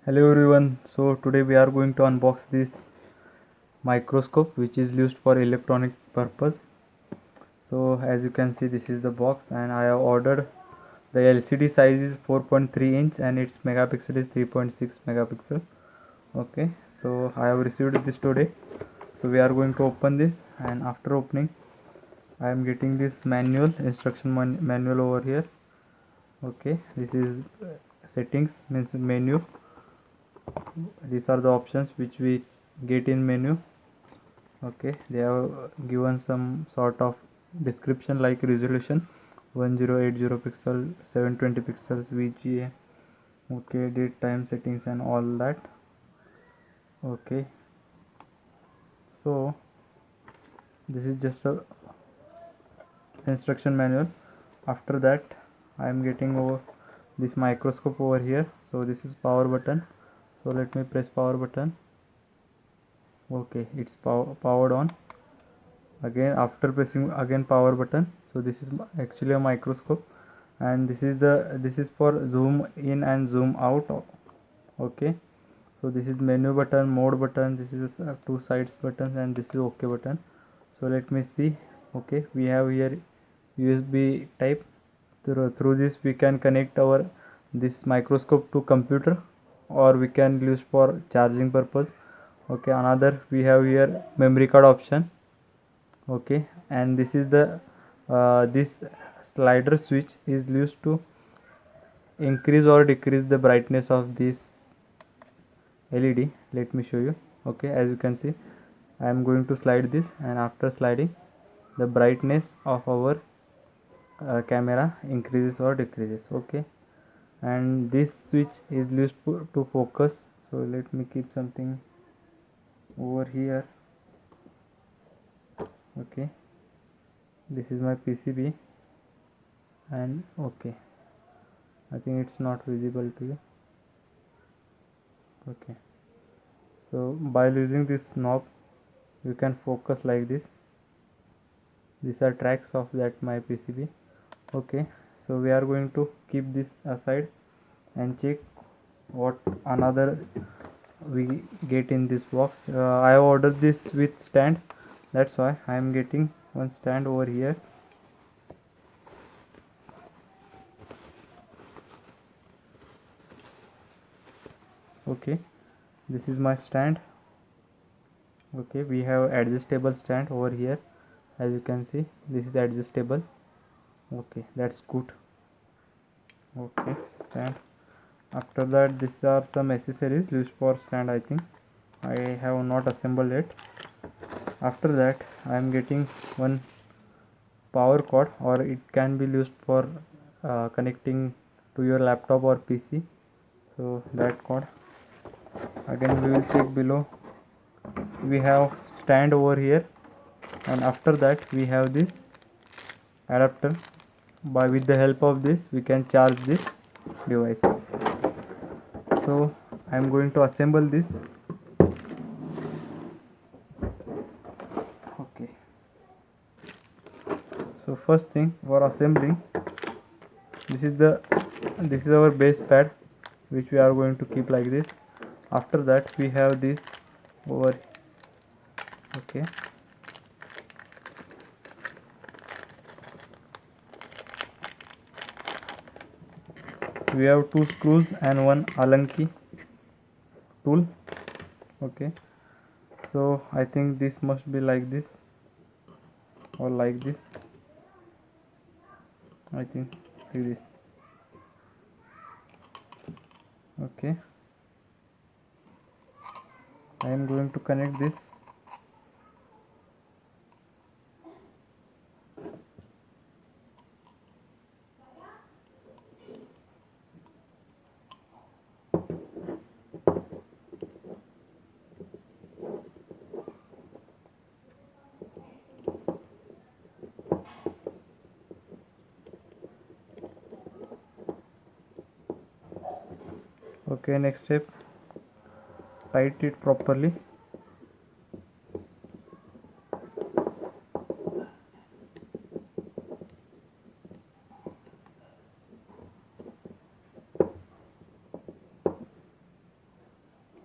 Hello everyone. So today we are going to unbox this microscope which is used for electronic purpose. So as you can see, this is the box and I have ordered. The LCD size is 4.3 inch and its megapixel is 3.6 megapixel. Okay, so I have received this today. So we are going to open this, and after opening I am getting this manual instruction manual over here. Okay, this is settings, means menu. These are the options which we get in menu. Okay, they have given some sort of description like resolution 1080 pixel, 720 pixels, VGA. Okay, date, time, settings and all that. Okay, so this is just a instruction manual. After that I am getting over this microscope over here. So this is power button. So let me press power button. Okay, it's powered on. Again, after pressing again power button, so this is actually a microscope, and this is for zoom in and zoom out. Okay, so this is menu button, mode button, this is two sides buttons, and this is OK button. So let me see. Okay, we have here USB type. Through this we can connect our this microscope to computer, or we can use for charging purpose. Okay, another we have here memory card option. Okay, and this is the this slider switch is used to increase or decrease the brightness of this LED. Let me show you. Okay, as you can see, I am going to slide this, and after sliding, the brightness of our camera increases or decreases. Okay, and this switch is used to focus. So let me keep something over here. Okay, this is my PCB, and okay, I think it's not visible to you. Okay, so by using this knob you can focus like this. These are tracks of that my PCB. Okay, so we are going to keep this aside and check what another we get in this box. I have ordered this with stand, that's why I am getting one stand over here. Okay, this is my stand. Okay, we have adjustable stand over here. As you can see, this is adjustable. Okay, that's good. Okay, stand. After that, these are some accessories used for stand. I think I have not assembled it. After that, I am getting one power cord, or it can be used for connecting to your laptop or PC. So that cord. Again, we will check below. We have stand over here, and after that we have this adapter. With the help of this we can charge this device. So I am going to assemble this. Okay, so first thing for assembling, this is our base pad which we are going to keep like this. After that we have this over. Okay, we have two screws and one Allen key tool. Okay, so I think this must be like this or like this. I think like this. Okay, I am going to connect this. Okay, next step, tight it properly.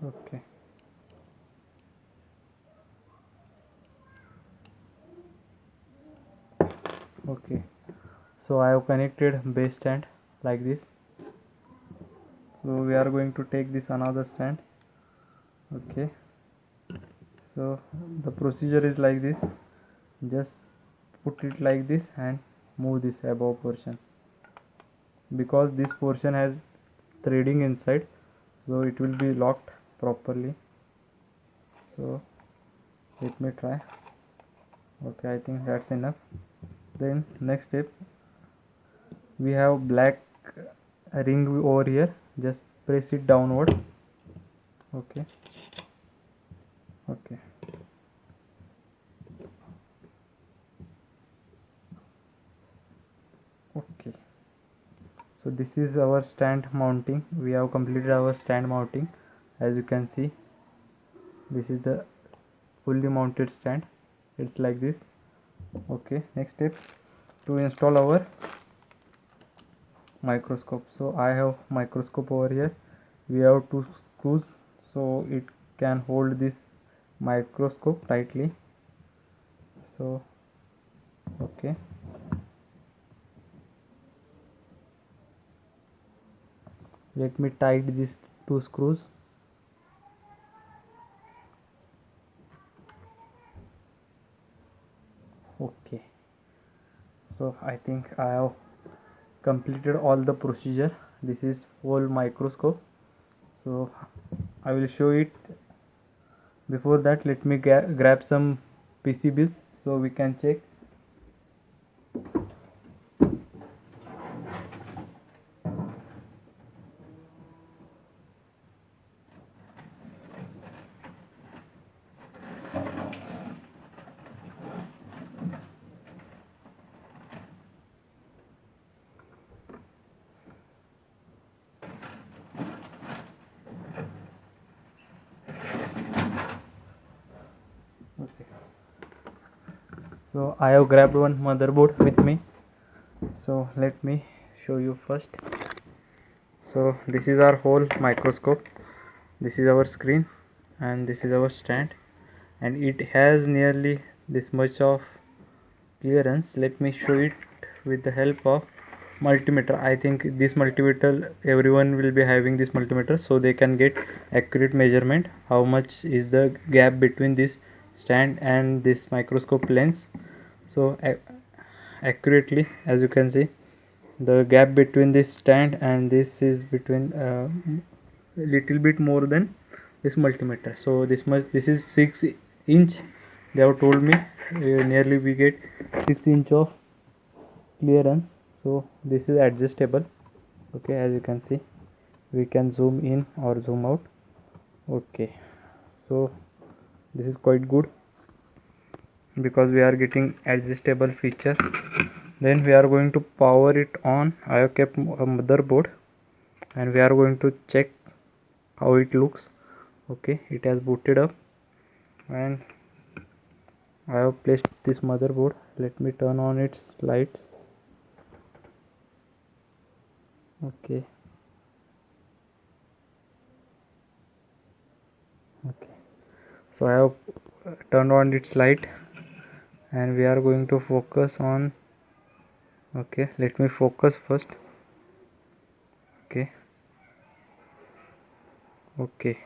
Okay. Okay, so I have connected base stand like this. So we are going to take this another stand. Okay, so the procedure is like this. Just put it like this and move this above portion, because this portion has threading inside, so it will be locked properly. So let me try. Okay, I think that's enough. Then next step, we have black ring over here. Just press it downward. Okay. Okay. Okay, so this is our stand mounting. We have completed our stand mounting. As you can see, this is the fully mounted stand. It's like this. Okay, next step, to install our microscope. So I have microscope over here. We have two screws, so it can hold this microscope tightly. So okay, let me tighten these two screws. Okay, so I think I have completed all the procedure. This is full microscope, so I will show it. Before that, let me grab some PCBs so we can check. Okay, so I have grabbed one motherboard with me, so let me show you first. So this is our whole microscope. This is our screen and this is our stand, and it has nearly this much of clearance. Let me show it with the help of multimeter. I think this multimeter, everyone will be having this multimeter, so they can get accurate measurement how much is the gap between this stand and this microscope lens. So accurately, as you can see, the gap between this stand and this is between a little bit more than this multimeter. So this is 6 inch. They have told me nearly we get 6 inch of clearance. So this is adjustable. Okay, as you can see, we can zoom in or zoom out. Okay, so this is quite good because we are getting adjustable feature. Then we are going to power it on. I have kept a motherboard and we are going to check how it looks. Okay, it has booted up and I have placed this motherboard. Let me turn on its lights. Okay. Okay, so I have turned on its light and we are going to focus on. Okay, let me focus first. Okay. Okay,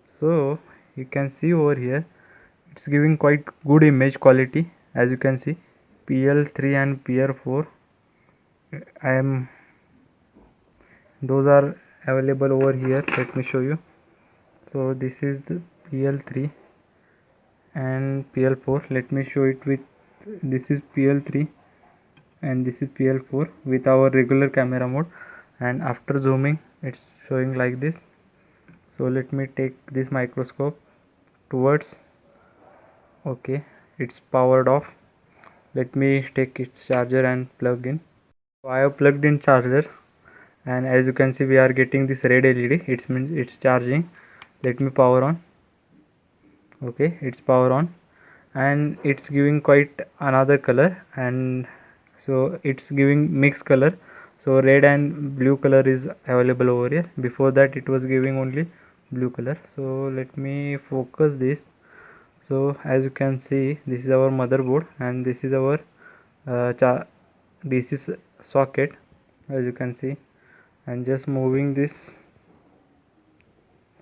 so you can see over here it's giving quite good image quality. As you can see, PL3 and PL4, I am those are available over here. Let me show you. So this is the PL3 and PL4. Let me show it with, this is PL3 and this is PL4 with our regular camera mode, and after zooming it's showing like this. So let me take this microscope towards. Okay, it's powered off. Let me take its charger and plug in. So I have plugged in charger and as you can see we are getting this red LED. It means it's charging. Let me power on. Okay, it's power on and it's giving quite another color, and so it's giving mixed color. So red and blue color is available over here. Before that it was giving only blue color. So let me focus this. So as you can see, this is our motherboard and this is our DC socket, as you can see, and just moving this.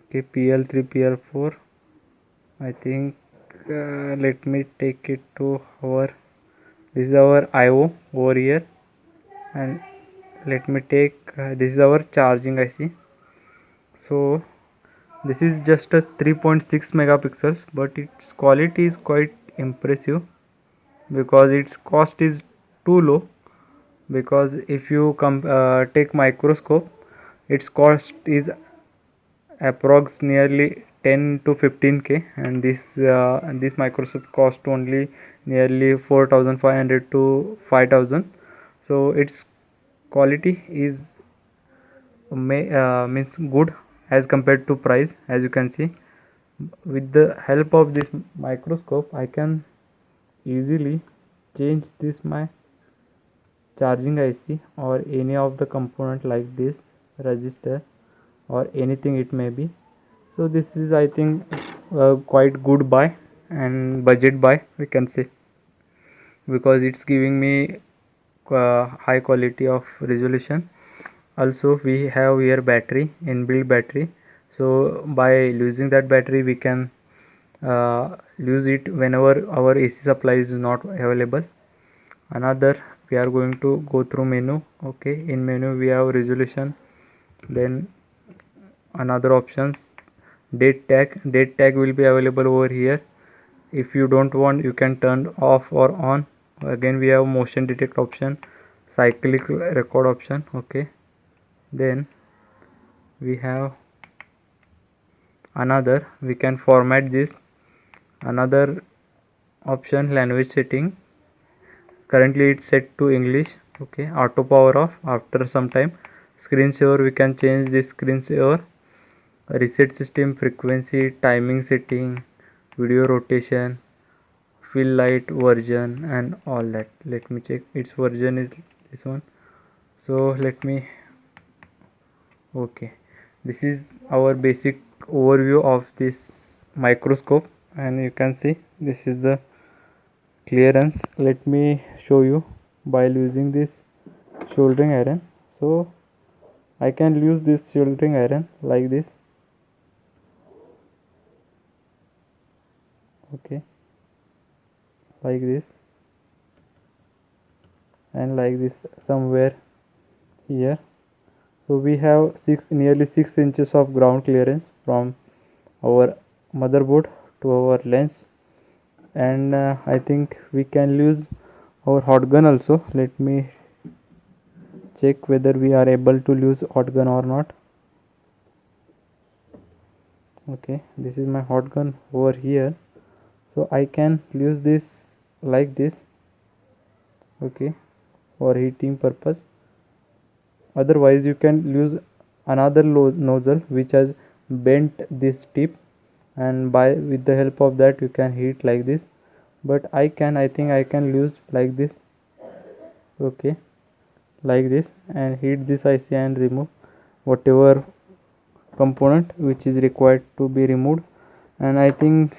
Okay, PL3 PL4, I think let me take it to our, this is our IO over here, and let me take this is our charging IC. So this is just a 3.6 megapixels, but its quality is quite impressive because its cost is too low. Because if you take microscope, its cost is approx nearly 10 to 15k, and this microscope cost only nearly 4500 to 5000. So its quality is means good as compared to price. As you can see, with the help of this microscope I can easily change this my charging IC or any of the component like this resistor or anything it may be. So this is, I think, quite good buy and budget buy, we can say, because it's giving me high quality of resolution. Also we have here battery, inbuilt battery, so by using that battery we can use it whenever our AC supply is not available. Another, we are going to go through menu. Okay, in menu we have resolution, then another options, date tag will be available over here. If you don't want, you can turn off or on. Again we have motion detect option, cyclic record option. Okay, then we have another, we can format this. Another option, language setting, currently it's set to English. Okay, auto power off after some time. Screen saver, we can change this screen saver. Reset system, frequency, timing setting, video rotation, fill light version, and all that. Let me check, its version is this one. So let me, okay, this is our basic overview of this microscope, and you can see this is the clearance. Let me show you by using this soldering iron. So I can use this soldering iron like this. Okay, like this, and like this somewhere here. So we have nearly 6 inches of ground clearance from our motherboard to our lens, and I think we can use our hot gun also. Let me check whether we are able to use hot gun or not. Okay, this is my hot gun over here, so I can use this like this. Okay, for heating purpose. Otherwise you can use another nozzle which has bent this tip, and by with the help of that you can heat like this. But I think I can use like this. Okay, like this, and heat this IC and remove whatever component which is required to be removed. And I think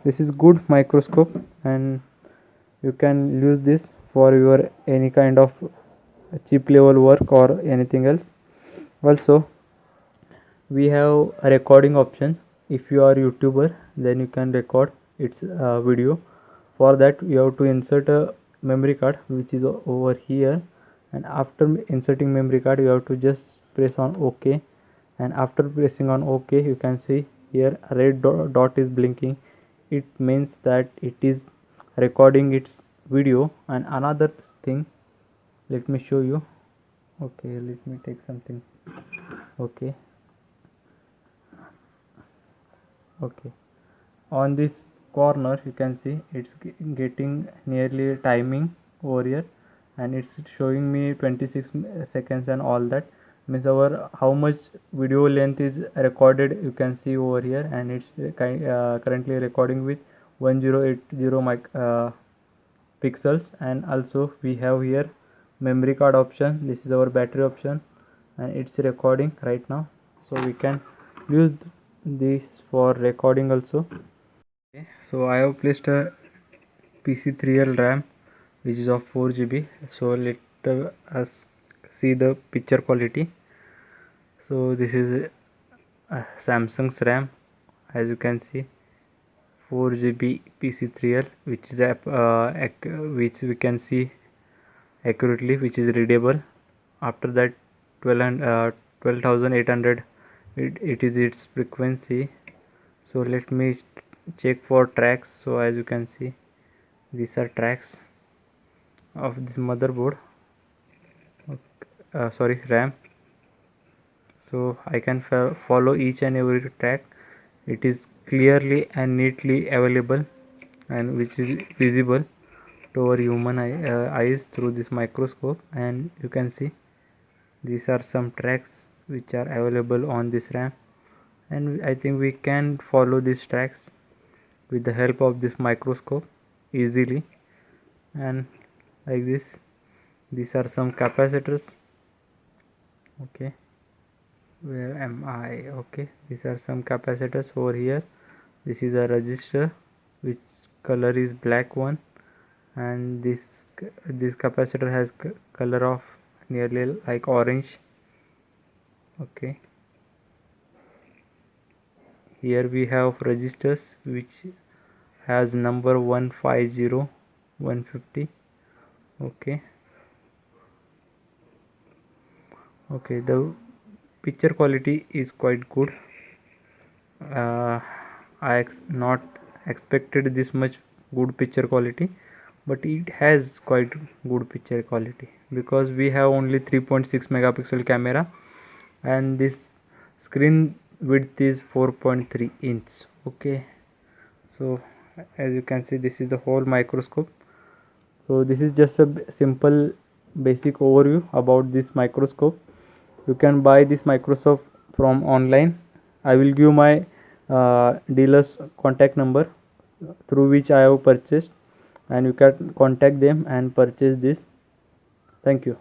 this is good microscope, and you can use this for your any kind of chip level work or anything else. Also we have a recording option. If you are YouTuber, then you can record its video. For that you have to insert a memory card which is over here, and after inserting memory card you have to just press on OK, and after pressing on OK you can see here a red dot is blinking. It means that it is recording its video. And another thing, let me show you. Okay, let me take something. Okay, okay, on this corner you can see it's getting nearly timing over here, and it's showing me 26 seconds and all that. Means our how much video length is recorded you can see over here, and it's currently recording with 1080 pixels. And also we have here memory card option. This is our battery option, and it's recording right now, so we can use this for recording also. Okay, so I have placed a PC3L RAM which is of 4 GB. So let us see the picture quality. So this is Samsung's RAM, as you can see, 4 GB PC3L, which is which we can see accurately, which is readable. After that, 12,800 it is its frequency. So let me check for tracks. So as you can see, these are tracks of this motherboard, sorry, RAM. So I can follow each and every track. It is clearly and neatly available, and which is visible to our human eyes through this microscope. And you can see these are some tracks which are available on this RAM, and I think we can follow these tracks with the help of this microscope easily. And like this, these are some capacitors. Okay, where am I? Okay, these are some capacitors over here. This is a resistor which color is black one, and this capacitor has color of nearly like orange. Okay, here we have resistors which has number 150 150. Okay, okay, the picture quality is quite good. I not expected this much good picture quality, but it has quite good picture quality because we have only 3.6 megapixel camera, and this screen width is 4.3 inch. Okay, so as you can see, this is the whole microscope. So this is just a simple basic overview about this microscope. You can buy this microscope from online. I will give my dealer's contact number through which I have purchased, and you can contact them and purchase this. Thank you.